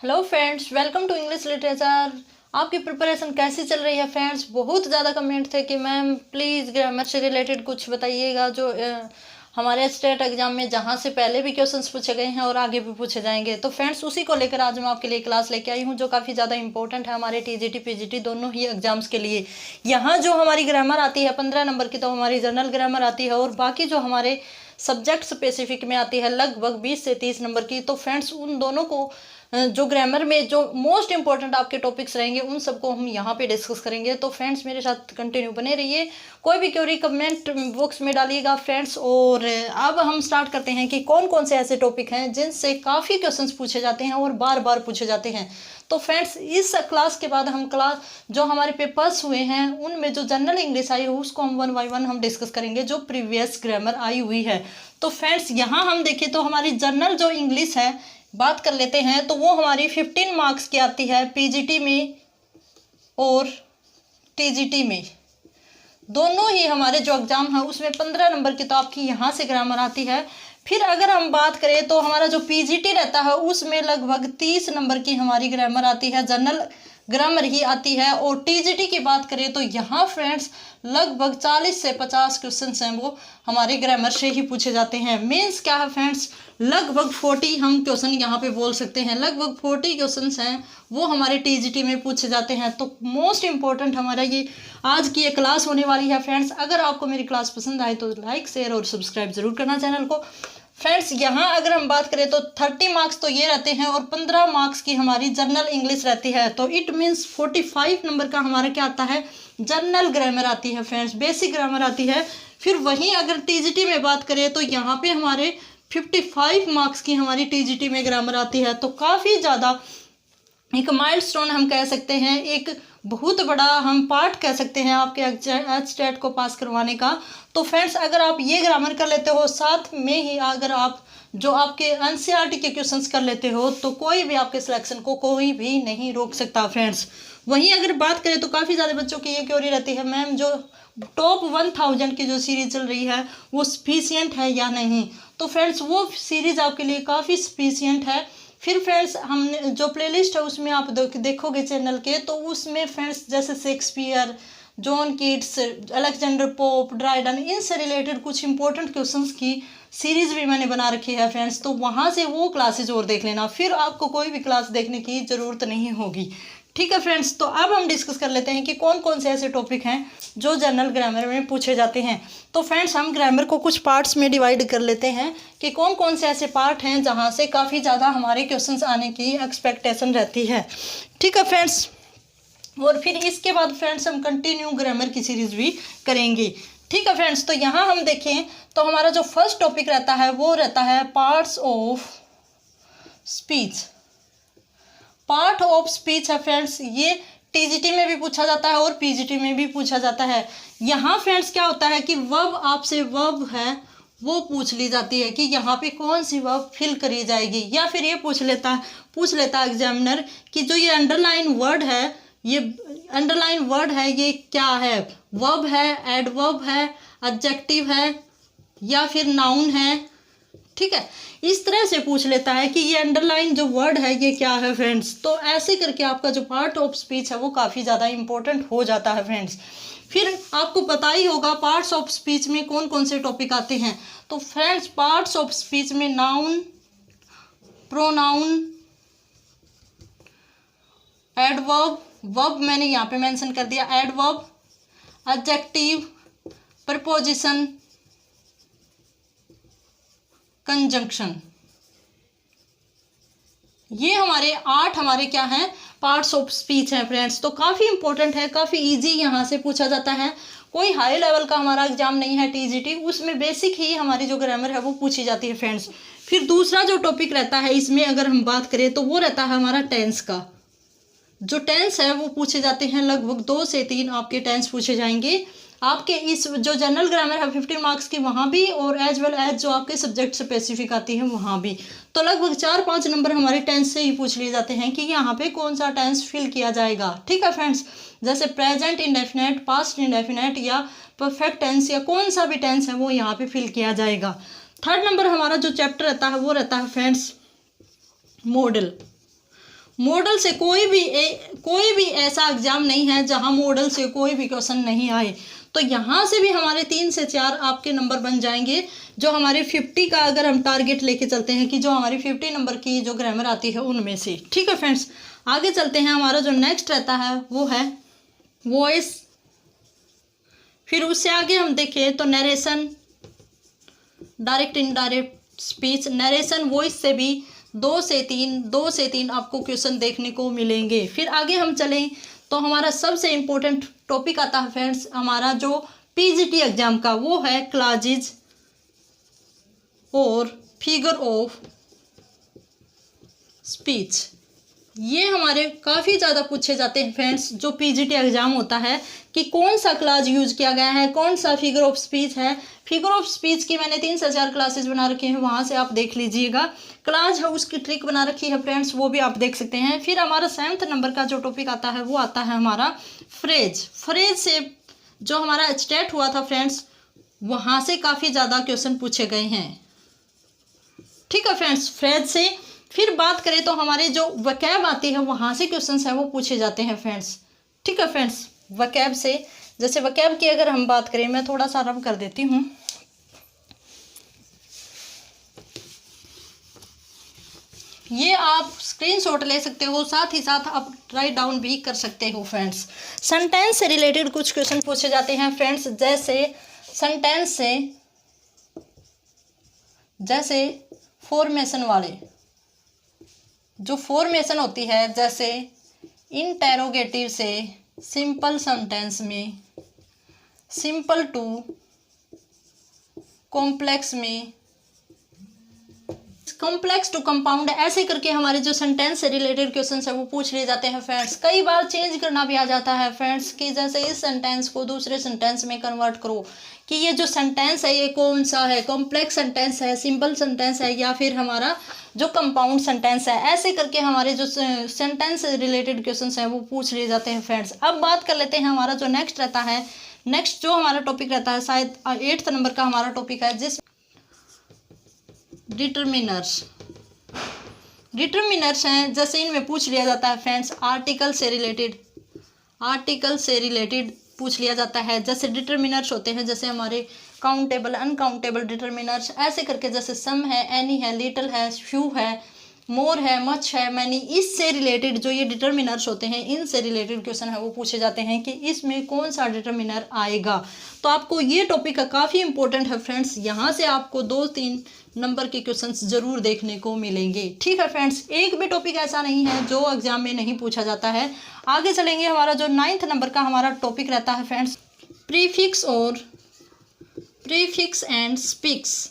Hello friends, welcome to English literature. आपकी preparation कैसी चल रही है फ्रेंड्स? बहुत ज़्यादा कमेंट थे कि मैम प्लीज़ ग्रामर से रिलेटेड कुछ बताइएगा जो हमारे स्टेट एग्जाम में जहाँ से पहले भी क्वेश्चंस पूछे गए हैं और आगे भी पूछे जाएंगे। तो फ्रेंड्स उसी को लेकर आज मैं आपके लिए क्लास लेके आई हूँ जो काफ़ी ज़्यादा इंपॉर्टेंट है हमारे टीजीटी पीजीटी दोनों ही एग्जाम्स के लिए। यहाँ जो हमारी ग्रामर आती है 15 नंबर की, तो हमारी जनरल ग्रामर आती है, और बाकी जो हमारे सब्जेक्ट स्पेसिफिक में आती है लगभग 20 से 30 नंबर की। तो फ्रेंड्स उन दोनों को जो ग्रामर में जो मोस्ट इंपॉर्टेंट आपके टॉपिक्स रहेंगे उन सबको हम यहाँ पे डिस्कस करेंगे। तो फ्रेंड्स मेरे साथ कंटिन्यू बने रहिए, कोई भी क्वेरी कमेंट बॉक्स में डालिएगा फ्रेंड्स। और अब हम स्टार्ट करते हैं कि कौन कौन से ऐसे टॉपिक हैं जिनसे काफ़ी क्वेश्चंस पूछे जाते हैं और बार बार पूछे जाते हैं। तो फ्रेंड्स इस क्लास के बाद हम क्लास जो हमारे पेपर्स हुए हैं उनमें जो जनरल इंग्लिश आई है उसको हम 1 बाय 1 हम डिस्कस करेंगे जो प्रीवियस ग्रामर आई हुई है। तो फ्रेंड्स यहाँ हम देखें तो हमारी जनरल जो इंग्लिश है बात कर लेते हैं, तो वो हमारी 15 मार्क्स की आती है पीजीटी में और टीजीटी में। दोनों ही हमारे जो एग्ज़ाम है उसमें 15 नंबर की तो आपकी यहाँ से ग्रामर आती है। फिर अगर हम बात करें तो हमारा जो पीजीटी रहता है उसमें लगभग 30 नंबर की हमारी ग्रामर आती है, जनरल ग्रामर ही आती है। और टीजीटी की बात करें तो यहाँ फ्रेंड्स लगभग 40 से 50 क्वेश्चन हैं वो हमारे ग्रामर से ही पूछे जाते हैं। मीन्स क्या है फ्रेंड्स, लगभग 40 हम क्वेश्चन यहाँ पे बोल सकते हैं, लगभग 40 क्वेश्चन हैं वो हमारे टीजीटी में पूछे जाते हैं। तो मोस्ट इंपॉर्टेंट हमारा ये आज की ये क्लास होने वाली है फ्रेंड्स। अगर आपको मेरी क्लास पसंद आए तो लाइक शेयर और सब्सक्राइब जरूर करना चैनल को। फ्रेंड्स यहाँ अगर हम बात करें तो 30 मार्क्स तो ये रहते हैं और 15 मार्क्स की हमारी जनरल इंग्लिश रहती है। तो इट मीन्स 45 नंबर का हमारा क्या आता है, जनरल ग्रामर आती है फ्रेंड्स, बेसिक ग्रामर आती है। फिर वहीं अगर टीजीटी में बात करें तो यहाँ पे हमारे 55 मार्क्स की हमारी टीजीटी में ग्रामर आती है। तो काफ़ी ज़्यादा एक माइलस्टोन हम कह सकते हैं, एक बहुत बड़ा हम पार्ट कह सकते हैं आपके एचटेट को पास करवाने का। तो फ्रेंड्स अगर आप ये ग्रामर कर लेते हो, साथ में ही अगर आप जो आपके एनसीईआरटी के क्वेश्चंस कर लेते हो, तो कोई भी आपके सिलेक्शन को कोई भी नहीं रोक सकता फ्रेंड्स। वहीं अगर बात करें तो काफ़ी ज़्यादा बच्चों की ये क्वेरी रहती है, मैम जो टॉप 1000 की जो सीरीज चल रही है वो सफिशिएंट है या नहीं। तो फ्रेंड्स वो सीरीज आपके लिए काफ़ी सफिशिएंट है। फिर फ्रेंड्स हमने जो प्लेलिस्ट है उसमें आप देखोगे चैनल के, तो उसमें फ्रेंड्स जैसे Shakespeare, John Keats, Alexander pope, Dryden, इनसे रिलेटेड कुछ इंपॉर्टेंट क्वेश्चंस की सीरीज भी मैंने बना रखी है फ्रेंड्स। तो वहाँ से वो क्लासेज और देख लेना, फिर आपको कोई भी क्लास देखने की ज़रूरत नहीं होगी। ठीक है फ्रेंड्स, तो अब हम डिस्कस कर लेते हैं कि कौन कौन से ऐसे टॉपिक हैं जो जनरल ग्रामर में पूछे जाते हैं। तो फ्रेंड्स हम ग्रामर को कुछ पार्ट्स में डिवाइड कर लेते हैं कि कौन कौन से ऐसे पार्ट हैं जहां से काफ़ी ज़्यादा हमारे क्वेश्चंस आने की एक्सपेक्टेशन रहती है। ठीक है फ्रेंड्स, और फिर इसके बाद फ्रेंड्स हम कंटिन्यू ग्रामर की सीरीज भी करेंगे। ठीक है फ्रेंड्स, तो यहाँ हम देखें तो हमारा जो फर्स्ट टॉपिक रहता है वो रहता है parts of speech. Part of speech है फ्रेंड्स, ये टीजीटी में भी पूछा जाता है और पीजीटी में भी पूछा जाता है। यहाँ फ्रेंड्स क्या होता है कि वर्ब आपसे वर्ब है वो पूछ ली जाती है कि यहाँ पे कौन सी वर्ब फिल करी जाएगी, या फिर ये पूछ लेता एग्जामिनर कि जो ये अंडरलाइन वर्ड है, ये अंडरलाइन वर्ड है ये क्या है, वर्ब है, एडवर्ब है, एडजेक्टिव है या फिर नाउन है। ठीक है, इस तरह से पूछ लेता है कि ये अंडरलाइन जो वर्ड है ये क्या है फ्रेंड्स। तो ऐसे करके आपका जो पार्ट ऑफ स्पीच है वो काफ़ी ज़्यादा इंपॉर्टेंट हो जाता है फ्रेंड्स। फिर आपको पता ही होगा पार्ट्स ऑफ स्पीच में कौन कौन से टॉपिक आते हैं। तो फ्रेंड्स पार्ट्स ऑफ स्पीच में नाउन, प्रोनाउन, एडवर्ब, वर्ब मैंने यहाँ पे मेंशन कर दिया, एडवर्ब, एडजेक्टिव, प्रपोजिशन, कंजंक्शन, ये हमारे 8 हमारे क्या हैं, पार्ट्स ऑफ स्पीच हैं फ्रेंड्स। तो काफ़ी इंपॉर्टेंट है, काफ़ी इजी यहाँ से पूछा जाता है। कोई हाई लेवल का हमारा एग्जाम नहीं है टीजीटी, उसमें बेसिक ही हमारी जो ग्रामर है वो पूछी जाती है फ्रेंड्स। फिर दूसरा जो टॉपिक रहता है इसमें अगर हम बात करें तो वो रहता है हमारा टेंस का। जो टेंस है वो पूछे जाते हैं, लगभग 2 से 3 आपके टेंस पूछे जाएंगे आपके इस जो जनरल ग्रामर है 15 मार्क्स की वहाँ भी, और एज वेल एज जो आपके सब्जेक्ट स्पेसिफिक आती है वहाँ भी। तो लगभग 4-5 नंबर हमारे टेंस से ही पूछ लिए जाते हैं कि यहाँ पे कौन सा टेंस फिल किया जाएगा। ठीक है फ्रेंड्स, जैसे प्रेजेंट इंडेफिनेट, पास्ट इंडेफिनेट या परफेक्ट टेंस या कौन सा भी टेंस है वो यहाँ पे फिल किया जाएगा। 3rd नंबर हमारा जो चैप्टर रहता है वो रहता है फ्रेंड्स मॉडल। मॉडल से कोई भी ऐसा एग्जाम नहीं है जहां मॉडल से कोई भी क्वेश्चन नहीं आए। तो यहाँ से भी हमारे 3 से 4 आपके नंबर बन जाएंगे, जो हमारे 50 का अगर हम टारगेट लेके चलते हैं कि जो हमारी 50 नंबर की जो ग्रामर आती है उनमें से। ठीक है फ्रेंड्स, आगे चलते हैं। हमारा जो नेक्स्ट रहता है वो है वॉइस। फिर उससे आगे हम देखें तो narration, direct indirect speech. Narration voice से भी 2 से 3 आपको क्वेश्चन देखने को मिलेंगे। फिर आगे हम चलें तो हमारा सबसे इम्पोर्टेंट टॉपिक आता है फ्रेंड्स, हमारा जो पीजीटी एग्जाम का, वो है क्लॉजेज और फिगर ऑफ स्पीच। ये हमारे काफ़ी ज़्यादा पूछे जाते हैं फ्रेंड्स, जो पीजीटी एग्जाम होता है कि कौन सा क्लास यूज किया गया है, कौन सा फिगर ऑफ स्पीच है। फिगर ऑफ स्पीच की मैंने 3 से 4 क्लासेज बना रखी हैं, वहाँ से आप देख लीजिएगा। क्लास है उसकी ट्रिक बना रखी है फ्रेंड्स, वो भी आप देख सकते हैं। फिर हमारा 7th नंबर का जो टॉपिक आता है वो आता है हमारा फ्रेज। फ्रेज से जो हमारा स्टेट हुआ था फ्रेंड्स, वहाँ से काफ़ी ज़्यादा क्वेश्चन पूछे गए हैं। ठीक है फ्रेंड्स, फ्रेज से। फिर बात करें तो हमारे जो वकैब आती है वहाँ से क्वेश्चंस हैं वो पूछे जाते हैं फ्रेंड्स। ठीक है फ्रेंड्स, वकैब से, जैसे वकैब की अगर हम बात करें, मैं थोड़ा सा रब कर देती हूँ। ये आप स्क्रीनशॉट ले सकते हो, साथ ही साथ आप राइट डाउन भी कर सकते हो फ्रेंड्स। सेंटेंस से रिलेटेड कुछ क्वेश्चन पूछे जाते हैं फ्रेंड्स, जैसे सेंटेंस से, जैसे फॉर्मेशन वाले, जो फॉर्मेशन होती है, जैसे इंटेरोगेटिव से सिंपल सेंटेंस में, सिंपल टू कॉम्प्लेक्स में, कॉम्प्लेक्स टू कंपाउंड, ऐसे करके हमारे जो सेंटेंस से रिलेटेड क्वेश्चंस है वो पूछ लिए जाते हैं फ्रेंड्स। कई बार चेंज करना भी आ जाता है फ्रेंड्स, कि जैसे इस सेंटेंस को दूसरे सेंटेंस में कन्वर्ट करो, कि ये जो सेंटेंस है ये कौन सा है, कॉम्प्लेक्स सेंटेंस है, सिंपल सेंटेंस है, या फिर हमारा जो कंपाउंड सेंटेंस है। ऐसे करके हमारे जो सेंटेंस से रिलेटेड क्वेश्चंस हैं वो पूछ लिए जाते हैं फ्रेंड्स। अब बात कर लेते हैं हमारा जो नेक्स्ट रहता है, नेक्स्ट जो हमारा टॉपिक रहता है, शायद 8th नंबर का हमारा टॉपिक है, जिस डिटर्मिनर्स। डिटर्मिनर्स हैं, जैसे इनमें पूछ लिया जाता है फ्रेंड्स आर्टिकल से रिलेटेड पूछ लिया जाता है। जैसे डिटर्मिनर्स होते हैं, जैसे हमारे काउंटेबल, अनकाउंटेबल डिटर्मिनर्स, ऐसे करके, जैसे सम है, एनी है, लिटिल है, फ्यू है, मोर है, मच है, मैनी, इससे रिलेटेड जो ये डिटर्मिनर्स होते हैं, इनसे रिलेटेड क्वेश्चन है वो पूछे जाते हैं कि इसमें कौन सा डिटर्मिनर आएगा। तो आपको ये टॉपिक का काफ़ी इंपॉर्टेंट है फ्रेंड्स, यहाँ से आपको 2-3 नंबर के क्वेश्चंस जरूर देखने को मिलेंगे। ठीक है फ्रेंड्स, एक भी टॉपिक ऐसा नहीं है जो एग्जाम में नहीं पूछा जाता है। आगे चलेंगे, हमारा जो 9th नंबर का हमारा टॉपिक रहता है फ्रेंड्स, प्रीफिक्स एंड स्पिक्स।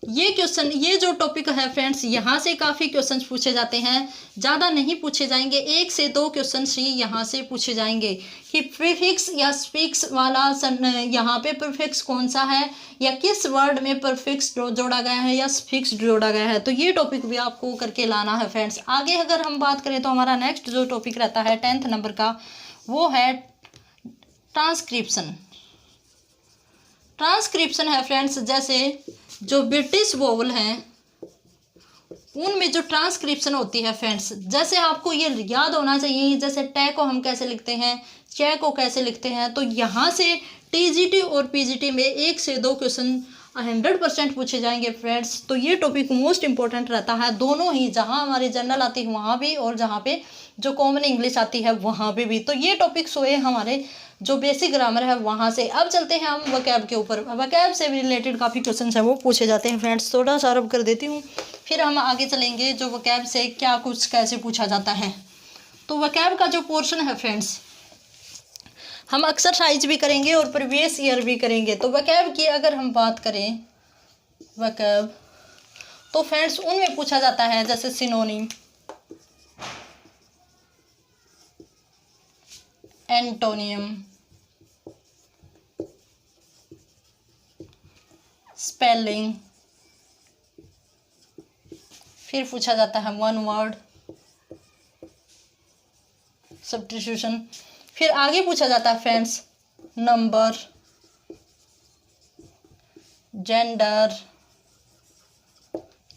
ये जो टॉपिक है फ्रेंड्स, यहाँ से काफ़ी क्वेश्चंस पूछे जाते हैं, ज़्यादा नहीं पूछे जाएंगे, 1 से 2 क्वेश्चंस ही यहाँ से पूछे जाएंगे कि प्रीफिक्स या स्पिक्स वाला यहाँ पे प्रीफिक्स कौन सा है, या किस वर्ड में प्रीफिक्स जोड़ा गया है या स्पिक्स जोड़ा गया है। तो ये टॉपिक भी आपको करके लाना है फ्रेंड्स। आगे अगर हम बात करें तो हमारा नेक्स्ट जो टॉपिक रहता है 10th नंबर का, वो है ट्रांसक्रिप्शन है फ्रेंड्स। जैसे जो ब्रिटिश वोवल हैं उनमें जो ट्रांसक्रिप्शन होती है फ्रेंड्स, जैसे आपको ये याद होना चाहिए, जैसे टे को हम कैसे लिखते हैं, चे को कैसे लिखते हैं। तो यहाँ से टीजीटी और पीजीटी में 1 से 2 क्वेश्चन 100% पूछे जाएंगे फ्रेंड्स। तो ये टॉपिक मोस्ट इंपॉर्टेंट रहता है, दोनों ही, जहाँ हमारी जनरल आती है वहाँ भी, और जहाँ पे जो कॉमन इंग्लिश आती है वहाँ पे भी। तो ये टॉपिक्स हुए हमारे जो बेसिक ग्रामर है वहाँ से। अब चलते हैं हम वकैब के ऊपर। वकैब से भी रिलेटेड काफ़ी क्वेश्चन है वो पूछे जाते हैं फ्रेंड्स। थोड़ा सा रब कर देती हूँ, फिर हम आगे चलेंगे जो वकैब से क्या कुछ कैसे पूछा जाता है। तो वकैब का जो पोर्शन है फ्रेंड्स, हम एक्सरसाइज भी करेंगे और प्रीवियस ईयर भी करेंगे। तो वकैब की अगर हम बात करें, वकैब तो फ्रेंड्स उनमें पूछा जाता है, जैसे सिनोनिम, एंटोनियम, स्पेलिंग, फिर पूछा जाता है वन वर्ड सब्स्टिट्यूशन, फिर आगे पूछा जाता है फ्रेंड्स नंबर, जेंडर,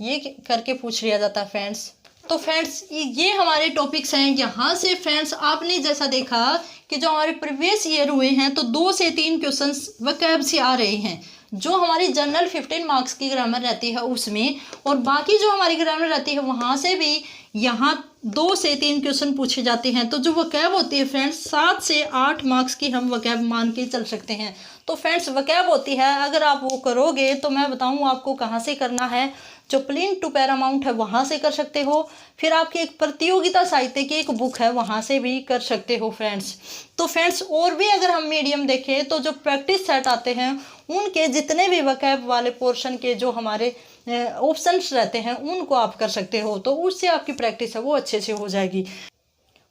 ये करके पूछ लिया जाता है फ्रेंड्स। तो फ्रेंड्स ये हमारे टॉपिक्स हैं। यहाँ से फ्रेंड्स आपने जैसा देखा कि जो हमारे प्रीवियस ईयर हुए हैं तो 2 से 3 क्वेश्चंस वोकैब से आ रहे हैं, जो हमारी जनरल 15 मार्क्स की ग्रामर रहती है उसमें, और बाकी जो हमारी ग्रामर रहती है वहाँ से भी यहाँ 2 से 3 क्वेश्चन पूछे जाते हैं। तो जो वोकैब होती है फ्रेंड्स 7 से 8 मार्क्स की हम वोकैब मान के चल सकते हैं। तो फ्रेंड्स वोकैब होती है, अगर आप वो करोगे तो मैं बताऊँ आपको कहाँ से करना है। जो प्लेन टू पैरामाउंट है वहाँ से कर सकते हो, फिर आपकी एक प्रतियोगिता साहित्य की एक बुक है वहाँ से भी कर सकते हो फ्रेंड्स। तो फ्रेंड्स और भी अगर हम मीडियम देखें तो जो प्रैक्टिस सेट आते हैं उनके जितने भी वोकैब वाले पोर्शन के जो हमारे ऑप्शंस रहते हैं उनको आप कर सकते हो, तो उससे आपकी प्रैक्टिस है वो अच्छे से हो जाएगी।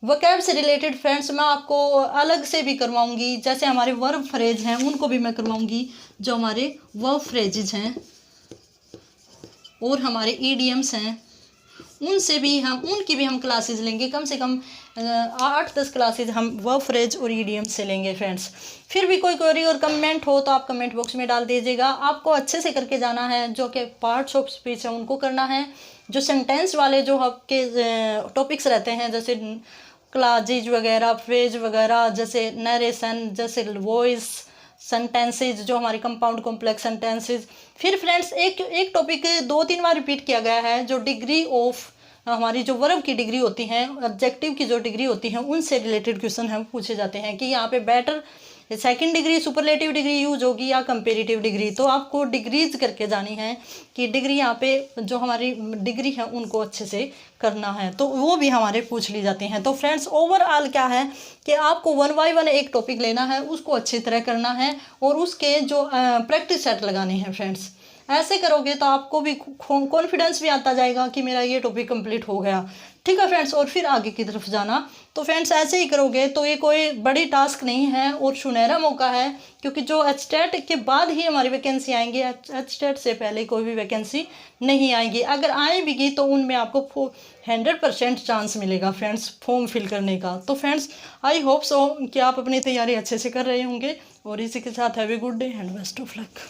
वोकैब से रिलेटेड फ्रेंड्स मैं आपको अलग से भी करवाऊंगी, जैसे हमारे वर्ब फ्रेज हैं उनको भी मैं करवाऊंगी, जो हमारे वर्ब फ्रेजेज हैं और हमारे ईडियम्स हैं उनसे भी उनकी भी हम क्लासेस लेंगे। कम से कम 8-10 क्लासेस हम वर्ब फ्रेज और ईडियम से लेंगे फ्रेंड्स। फिर भी कोई क्वेरी और कमेंट हो तो आप कमेंट बॉक्स में डाल दीजिएगा। आपको अच्छे से करके जाना है, जो कि पार्ट्स ऑफ स्पीच है उनको करना है। जो सेंटेंस वाले जो आपके टॉपिक्स रहते हैं जैसे क्लाजेज वगैरह, फ्रेज वगैरह, जैसे नरेशन, जैसे वॉइस सेंटेंसेज, जो हमारे कंपाउंड कॉम्प्लेक्स सेंटेंसेज। फिर फ्रेंड्स एक टॉपिक 2-3 बार रिपीट किया गया है, जो डिग्री ऑफ हमारी जो वर्ब की डिग्री होती हैं, ऑब्जेक्टिव की जो डिग्री होती हैं उनसे रिलेटेड क्वेश्चन हम पूछे जाते हैं कि यहाँ पे better second degree superlative degree use होगी या कंपेरेटिव डिग्री। तो आपको डिग्रीज करके जानी है कि डिग्री यहाँ पे जो हमारी डिग्री है उनको अच्छे से करना है, तो वो भी हमारे पूछ ली जाती हैं। तो फ्रेंड्स ओवरऑल क्या है कि आपको 1 बाय 1 एक टॉपिक लेना है, उसको अच्छी तरह करना है और उसके जो प्रैक्टिस सेट लगाने हैं फ्रेंड्स। ऐसे करोगे तो आपको भी कॉन्फिडेंस भी आता जाएगा कि मेरा ये टॉपिक कंप्लीट हो गया। ठीक है फ्रेंड्स, और फिर आगे की तरफ जाना। तो फ्रेंड्स ऐसे ही करोगे तो ये कोई बड़ी टास्क नहीं है और सुनहरा मौका है, क्योंकि जो एचटेट के बाद ही हमारी वैकेंसी आएंगी, एचटेट से पहले कोई भी वैकेंसी नहीं आएगी। अगर आएगी तो उनमें आपको 100% चांस मिलेगा फ्रेंड्स फॉर्म फिल करने का। तो फ्रेंड्स आई होप सो कि आप अपनी तैयारी अच्छे से कर रहे होंगे, और इसी के साथ have a good day and best of luck.